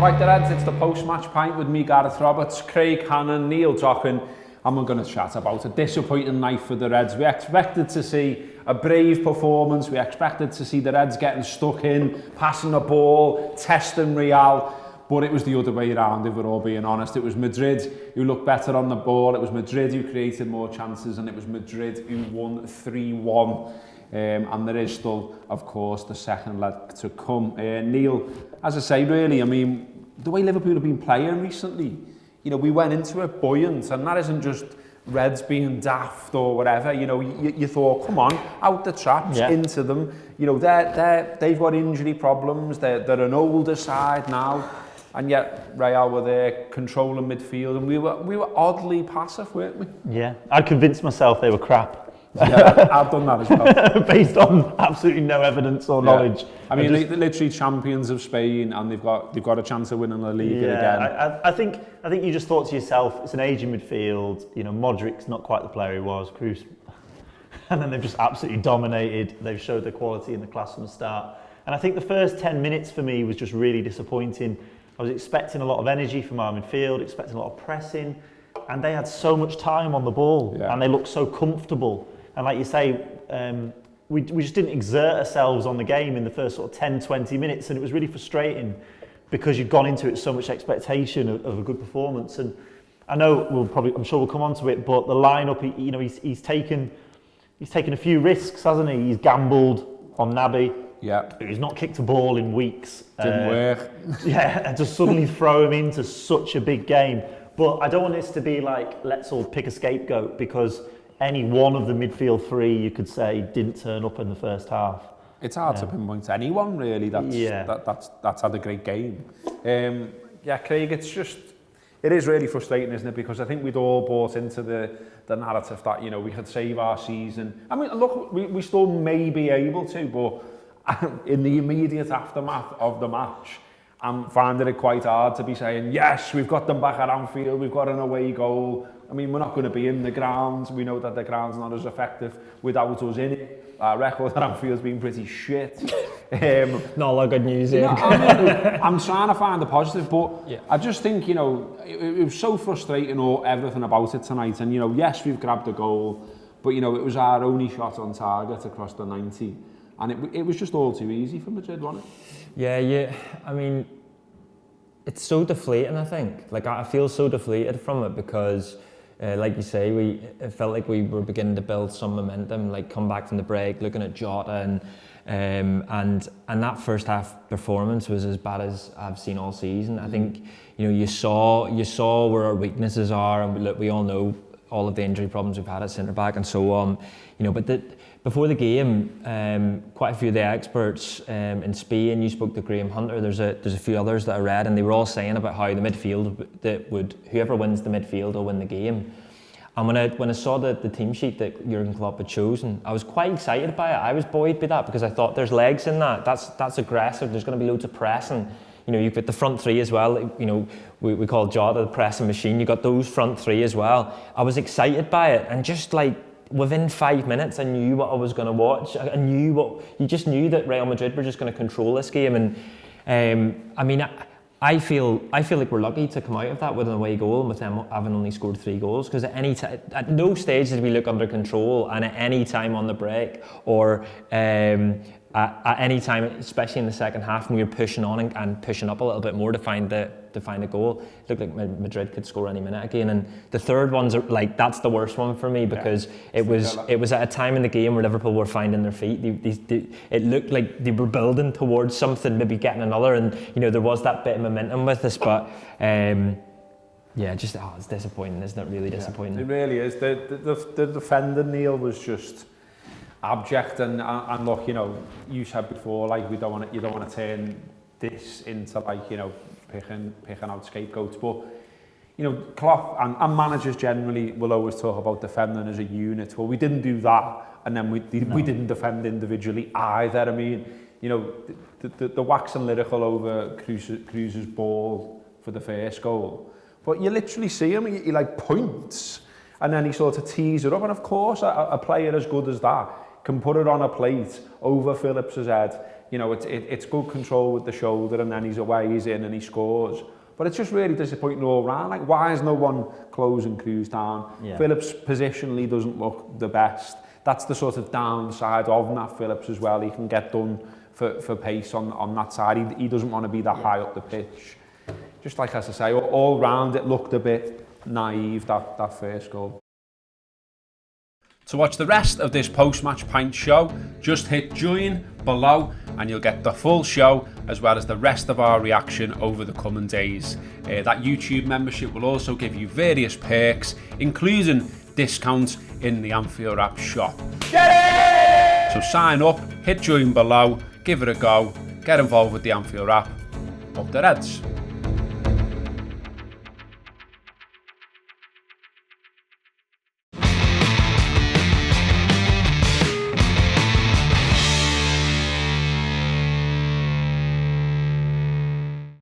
Right, the Reds, it's the post-match pint with me, Gareth Roberts, Craig Hannan, Neil Dockin, and we're going to chat about a disappointing night for the Reds. We expected to see a brave performance, we expected to see the Reds getting stuck in, passing the ball, testing Real, but it was the other way around, if we're all being honest. It was Madrid who looked better on the ball, it was Madrid who created more chances, and it was Madrid who won 3-1. And there is still, of course, the second leg to come. Neil, as I say, really, I mean, the way Liverpool have been playing recently, you know, we went into it buoyant, and that isn't just Reds being daft or whatever. You know, you thought, come on, out the traps, into them. You know, they've got injury problems. They're an older side now, and yet Real were there controlling midfield, and we were oddly passive, weren't we? Yeah, I'd convinced myself they were crap. Yeah, I've done that as well. Based on absolutely no evidence or knowledge. I mean, they're literally champions of Spain, and they've got a chance of winning the league again. I think you just thought to yourself, it's an aging midfield. You know, Modric's not quite the player he was. Cruz, and then they've just absolutely dominated. They've showed their quality in the class from the start. And I think the first 10 minutes for me was just really disappointing. I was expecting a lot of energy from our midfield, expecting a lot of pressing, and they had so much time on the ball, and they looked so comfortable. And like you say, we just didn't exert ourselves on the game in the first sort of 10, 20 minutes, and it was really frustrating because you'd gone into it with so much expectation of a good performance. And I know I'm sure we'll come on to it, but the lineup, he's taken a few risks, hasn't he? He's gambled on Naby. Yeah. He's not kicked a ball in weeks. Didn't work. And to suddenly throw him into such a big game. But I don't want this to be like, let's all pick a scapegoat, because any one of the midfield three, you could say, didn't turn up in the first half. It's hard to pinpoint anyone really that's had a great game. Craig, it is really frustrating, isn't it? Because I think we'd all bought into the narrative that, you know, we could save our season. I mean, look, we still may be able to, but in the immediate aftermath of the match, I'm finding it quite hard to be saying, yes, we've got them back at Anfield, we've got an away goal. I mean, we're not going to be in the grounds. We know that the ground's not as effective without us in it. Our record at Anfield's been pretty shit. Not a lot of good news here. I'm trying to find the positive, but I just think, you know, it was so frustrating everything about it tonight. And, you know, yes, we've grabbed a goal, but, you know, it was our only shot on target across the 90. And it was just all too easy for Madrid, wasn't it? Yeah. I mean, it's so deflating, I think. Like, I feel so deflated from it because, like you say, it felt like we were beginning to build some momentum, like come back from the break, looking at Jota, and that first half performance was as bad as I've seen all season. I think, you know, you saw where our weaknesses are, and we all know all of the injury problems we've had at centre back and so on. You know, but before the game, quite a few of the experts in Spain, you spoke to Graham Hunter, there's a few others that I read, and they were all saying about how the midfield, whoever wins the midfield will win the game. And when I saw the team sheet that Jurgen Klopp had chosen, I was quite excited by it. I was buoyed by that because I thought there's legs in that. That's aggressive. There's going to be loads of pressing. You know, you've got the front three as well. You know, we call Jota the pressing machine. You got those front three as well. I was excited by it, and just like within 5 minutes, I knew what I was going to watch. You just knew that Real Madrid were just going to control this game. And I mean, I feel like we're lucky to come out of that with an away goal, with them having only scored 3 goals. Because at no stage did we look under control, and at any time on the break or at any time, especially in the second half, when we were pushing on and pushing up a little bit more to find a goal, it looked like Madrid could score any minute again. And the third one's like, that's the worst one for me, because it was at a time in the game where Liverpool were finding their feet. It looked like they were building towards something, maybe getting another, and you know there was that bit of momentum with us, but it's disappointing, isn't it? Really disappointing. It really is. The defender, Neil, was just abject, and look, you know, you said before, like, you don't want to turn this into, like, you know, picking out scapegoats, but you know, Klopp and managers generally will always talk about defending as a unit. Well, we didn't do that, and then we didn't defend individually either. I mean, you know, the waxing lyrical over Cruz's ball for the first goal, but you literally see him, he like points, and then he sort of tees it up, and of course a player as good as that can put it on a plate over Phillips's head, you know, it's good control with the shoulder, and then he's away, he's in, and he scores. But it's just really disappointing all round. Like, why is no one closing Cruz down? Yeah. Phillips positionally doesn't look the best. That's the sort of downside of Nat Phillips as well. He can get done for pace on that side. He doesn't want to be that high up the pitch. Just like, as I say, all round it looked a bit naive, that first goal. To watch the rest of this post-match pint show, just hit join below and you'll get the full show as well as the rest of our reaction over the coming days. That YouTube membership will also give you various perks, including discounts in the Anfield Wrap shop. Get it! So sign up, hit join below, give it a go, get involved with the Anfield Wrap. Up the Reds.